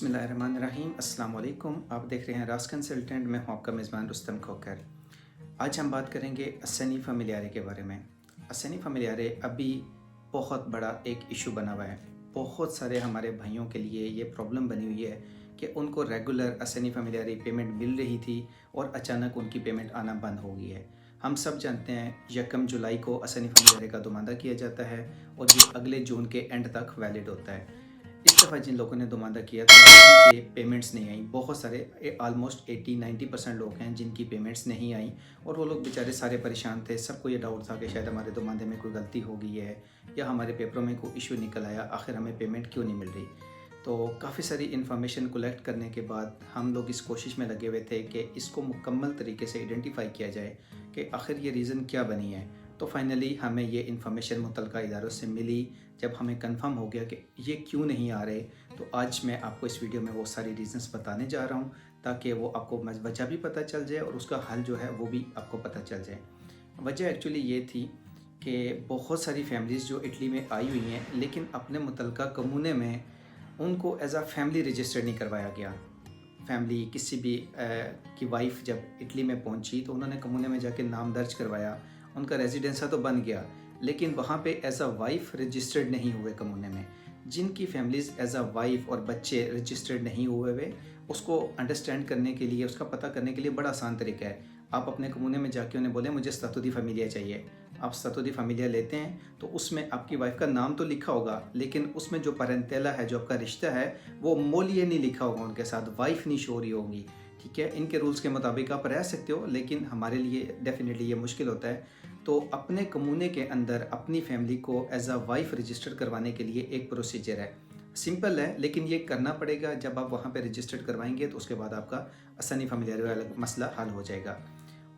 बिस्मिल्लाहिर्रहमानिर्रहीम अस्सलाम वालेकुम। आप देख रहे हैं रास कंसल्टेंट। मैं हूं आपका मेज़बान रुस्तम खोकर। आज हम बात करेंगे असैनी फ़ैमिलियारे के बारे में। असैनी फ़ैमिलियारे अभी बहुत बड़ा एक इशू बना हुआ है। बहुत सारे हमारे भाइयों के लिए ये प्रॉब्लम बनी हुई है कि उनको रेगुलर असैनी फ़ैमिलियारे पेमेंट मिल रही थी और अचानक उनकी पेमेंट आना बंद हो गई है। हम सब जानते हैं 1 जुलाई को असैनी फ़ैमिलियारे का दुमानदा किया जाता है और ये अगले जून के एंड तक वैलिड होता है। इस दफ़ा जिन लोगों ने दुमानदा किया था उनके पेमेंट्स नहीं आई। बहुत सारे ऑलमोस्ट 80-90% लोग हैं जिनकी पेमेंट्स नहीं आई और वो लोग बेचारे सारे परेशान थे। सबको ये डाउट था कि शायद हमारे दुमानदे में कोई गलती हो गई है या हमारे पेपरों में कोई इशू निकल आया, आखिर हमें पेमेंट क्यों नहीं मिल रही। तो काफ़ी सारी इन्फॉर्मेशन कलेक्ट करने के बाद हम लोग इस कोशिश में लगे हुए थे कि इसको मुकम्मल तरीके से आइडेंटिफाई किया जाए कि आखिर ये रीज़न क्या बनी है। तो फाइनली हमें ये इन्फॉर्मेशन मुतलका इदारों से मिली। जब हमें कंफर्म हो गया कि ये क्यों नहीं आ रहे, तो आज मैं आपको इस वीडियो में वो सारी रीज़न्स बताने जा रहा हूँ ताकि वो आपको वजह भी पता चल जाए और उसका हल जो है वो भी आपको पता चल जाए। वजह एक्चुअली ये थी कि बहुत सारी फैमिलीज़ जो इटली में आई हुई हैं लेकिन अपने मुतलका कमूने में उनको एज आ फैमिली रजिस्टर्ड नहीं करवाया गया। फैमिली किसी भी की वाइफ जब इटली में पहुंची तो उन्होंने कमूने में जाके नाम दर्ज करवाया, उनका रेजिडेंसा तो बन गया लेकिन वहाँ पे एज अ वाइफ रजिस्टर्ड नहीं हुए कमूने में। जिनकी फैमिलीज़ एज अ वाइफ और बच्चे रजिस्टर्ड नहीं हुए हुए, उसको अंडरस्टैंड करने के लिए, उसका पता करने के लिए बड़ा आसान तरीका है। आप अपने कमूने में जाके उन्हें बोलें मुझे स्टैटू दी फैमिलिया चाहिए। आप स्टैटू दी फैमिलिया लेते हैं तो उसमें आपकी वाइफ का नाम तो लिखा होगा लेकिन उसमें जो पेरेंटेला है, जो आपका रिश्ता है, वो मोलिए नहीं लिखा होगा, उनके साथ वाइफ नहीं शो रही होगी। ठीक है, इनके रूल्स के मुताबिक आप रह सकते हो लेकिन हमारे लिए डेफिनेटली ये मुश्किल होता है। तो अपने कमूने के अंदर अपनी फैमिली को एज अ वाइफ रजिस्टर करवाने के लिए एक प्रोसीजर है। सिंपल है लेकिन ये करना पड़ेगा। जब आप वहाँ पे रजिस्टर्ड करवाएंगे तो उसके बाद आपका असैनी फैमिलियारे वाला मसला हल हो जाएगा।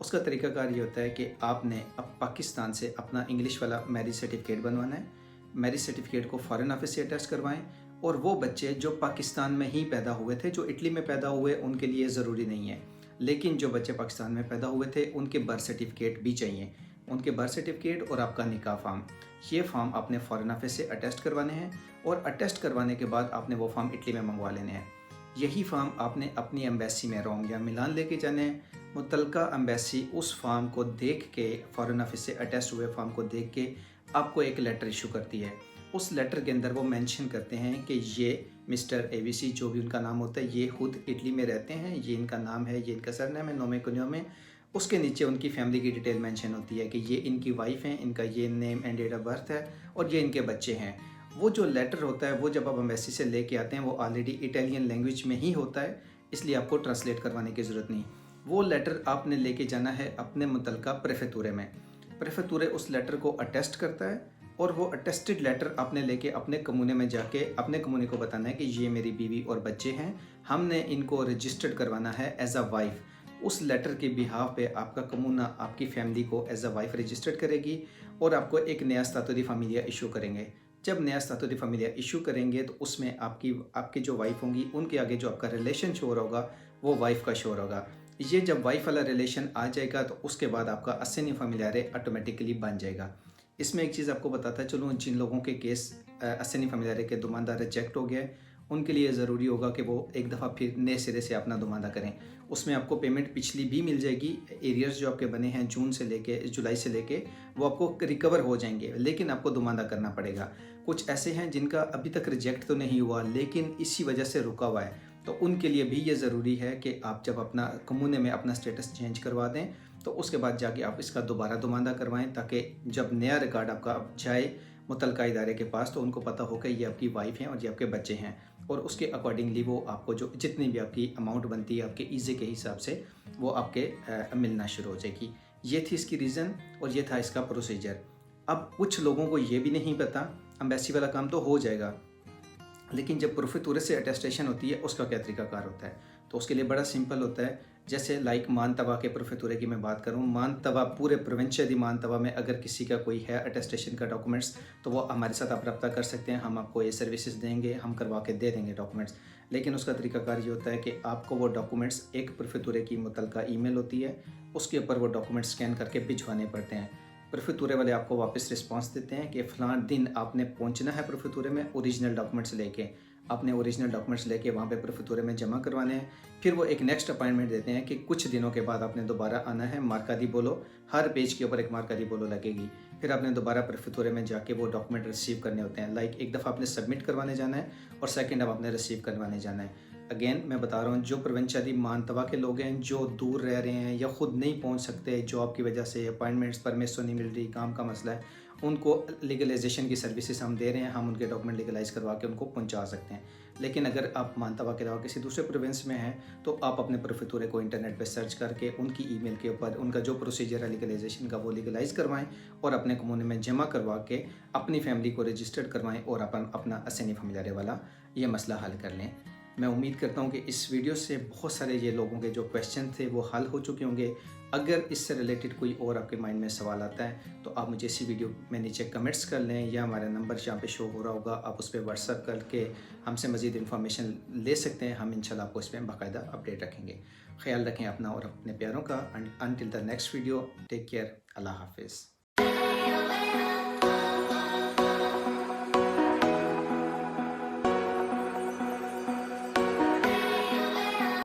उसका तरीकाकार ये होता है कि आपने अब पाकिस्तान से अपना इंग्लिश वाला मैरिज सर्टिफिकेट बनवाना है। मैरिज सर्टिफिकेट को फॉरेन ऑफिस से अटैच करवाएं और वो बच्चे जो पाकिस्तान में ही पैदा हुए थे, जो इटली में पैदा हुए, उनके लिए ज़रूरी नहीं है, लेकिन जो बच्चे पाकिस्तान में पैदा हुए थे उनके बर्थ सर्टिफिकेट भी चाहिए। उनके बर्थ सर्टिफिकेट और आपका निकाह फॉर्म, ये फॉर्म आपने फॉरेन ऑफिस से अटेस्ट करवाने हैं और अटेस्ट करवाने के बाद आपने वो फॉर्म इटली में मंगवा लेने हैं। यही फॉर्म आपने अपनी एम्बेसी में रोम या मिलान लेके जाने हैं। मुतलका एम्बेसी उस फॉर्म को देख के, फ़ॉरेन ऑफिस से अटेस्ट हुए फॉर्म को देख के आपको एक लेटर इशू करती है। उस लेटर के अंदर वो मेंशन करते हैं कि ये मिस्टर एबीसी, जो भी उनका नाम होता है, ये खुद इटली में रहते हैं, ये इनका नाम है, ये इनका सरनेम है, नोमे कुनियो में। उसके नीचे उनकी फैमिली की डिटेल मेंशन होती है कि ये इनकी वाइफ हैं, इनका ये name and date of birth है और ये इनके बच्चे हैं। वो जो लेटर होता है वो जब आप एम्बेसी से लेके आते हैं वो ऑलरेडी इटालियन लैंग्वेज में ही होता है, इसलिए आपको ट्रांसलेट करवाने की ज़रूरत नहीं। वो लेटर आपने लेके जाना है अपने मुतलका प्रेफेतूरे में। प्रेफेतूरे उस लेटर को अटेस्ट करता है और वो अटेस्टेड लेटर आपने लेके अपने कमूने में जाके अपने कमूने को बताना है कि ये मेरी बीवी और बच्चे हैं, हमने इनको रजिस्टर्ड करवाना है एज अ वाइफ। उस लेटर के बिहाफ पे आपका कमूना आपकी फैमिली को एज अ वाइफ रजिस्टर्ड करेगी और आपको एक नया स्टैटू दी फैमिलिया इशू करेंगे। जब नया स्टैटू दी फैमिलिया इशू करेंगे तो उसमें आपकी जो वाइफ होंगी उनके आगे जो आपका रिलेशन शो होगा वो वाइफ का शो होगा। ये जब वाइफ वाला रिलेशन आ जाएगा तो उसके बाद आपका असैनी फैमिलियारे ऑटोमेटिकली बन जाएगा। इसमें एक चीज़ आपको बताता चलूँ, जिन लोगों के केस असैनी फैमिलियारे के दुमानदा रिजेक्ट हो गया है उनके लिए ज़रूरी होगा कि वो एक दफ़ा फिर नए सिरे से अपना दुमानदा करें। उसमें आपको पेमेंट पिछली भी मिल जाएगी। एरियर्स जो आपके बने हैं जून से लेके जुलाई से लेके, वो आपको रिकवर हो जाएंगे, लेकिन आपको दुमानदा करना पड़ेगा। कुछ ऐसे हैं जिनका अभी तक रिजेक्ट तो नहीं हुआ लेकिन इसी वजह से रुका हुआ है, तो उनके लिए भी ये ज़रूरी है कि आप जब अपना कमूने में अपना स्टेटस चेंज करवा दें तो उसके बाद जाके आप इसका दोबारा दुमानदा करवाएं, ताकि जब नया रिकॉर्ड आपका अब जाए मुतलका इदारे के पास तो उनको पता हो कि ये आपकी वाइफ हैं और ये आपके बच्चे हैं और उसके अकॉर्डिंगली वो आपको जो जितनी भी आपकी अमाउंट बनती है आपके ईज़े के हिसाब से वो आपके मिलना शुरू हो जाएगी। ये थी इसकी रीज़न और ये था इसका प्रोसीजर। अब कुछ लोगों को ये भी नहीं पता, एम्बेसी वाला काम तो हो जाएगा लेकिन जब प्रोफेतूरे से अटेस्टेशन होती है उसका क्या तरीकाकार होता है। तो उसके लिए बड़ा सिंपल होता है। जैसे लाइक मानतवा के प्रोफेतूरे की मैं बात करूँ, मानतवा पूरे प्रोविंशिया दी मानतवा में अगर किसी का कोई है अटेस्टेशन का डॉक्यूमेंट्स तो वो हमारे साथ आप रब्ता कर सकते हैं, हम आपको ये सर्विसेज देंगे, हम करवा के दे देंगे डॉक्यूमेंट्स। लेकिन उसका तरीकाकार ये होता है कि आपको वो डॉक्यूमेंट्स एक प्रोफेतूरे की मुतलका ईमेल होती है, उसके ऊपर वो डॉक्यूमेंट्स स्कैन करके भिजवाने पड़ते हैं। प्रोफेतूरे वाले आपको वापस रिस्पांस देते हैं कि फ़लाँ दिन आपने पहुंचना है प्रोफेतूरे में ओरिजिनल डॉक्यूमेंट्स लेके। अपने ओरिजिनल डॉक्यूमेंट्स लेके वहाँ पे प्रफतूरे में जमा करवाने हैं। फिर वो एक नेक्स्ट अपॉइंटमेंट देते हैं कि कुछ दिनों के बाद आपने दोबारा आना है, मार्का दी बोलो, हर पेज के ऊपर एक मार्का दी बोलो लगेगी। फिर आपने दोबारा प्रफतूरे में जाके वो डॉक्यूमेंट रिसीव करने होते हैं। लाइक एक दफ़ा आपने सबमिट करवाने जाना है और सेकंड अब आपने रिसीव करवाने जाना है। अगेन मैं बता रहा हूँ, जो प्रवंचादी मानतवा के लोग हैं, जो दूर रह रहे हैं या ख़ुद नहीं पहुँच सकते जॉब की वजह से, अपॉइंटमेंट्स परमिशन नहीं मिल रही, काम का मसला है, उनको लीगलाइजेशन की सर्विसेज हम दे रहे हैं। हम उनके डॉक्यूमेंट लीगलाइज करवा के उनको पहुंचा सकते हैं। लेकिन अगर आप मानतवा के अलावा किसी दूसरे प्रोविंस में हैं तो आप अपने प्रफतूरे को इंटरनेट पे सर्च करके उनकी ईमेल के ऊपर उनका जो प्रोसीजर है लीगलाइजेशन का वो लीगलाइज करवाएं और अपने कम्युनिटी में जमा करवा के अपनी फैमिली को रजिस्टर्ड करवाएं और अपन अपना असैनी फैमिलियारे वाला ये मसला हल कर लें। मैं उम्मीद करता हूँ कि इस वीडियो से बहुत सारे ये लोगों के जो क्वेश्चन थे वो हल हो चुके होंगे। अगर इससे रिलेटेड कोई और आपके माइंड में सवाल आता है तो आप मुझे इसी वीडियो में नीचे कमेंट्स कर लें या हमारा नंबर जहाँ पे शो हो रहा होगा आप उस पर व्हाट्सअप करके हमसे मज़ीद इन्फॉर्मेशन ले सकते हैं। हम इंशाल्लाह आपको इस पर बाकायदा अपडेट रखेंगे। ख्याल रखें अपना और अपने प्यारों का। Until the next video, take care, अल्लाह हाफिज़।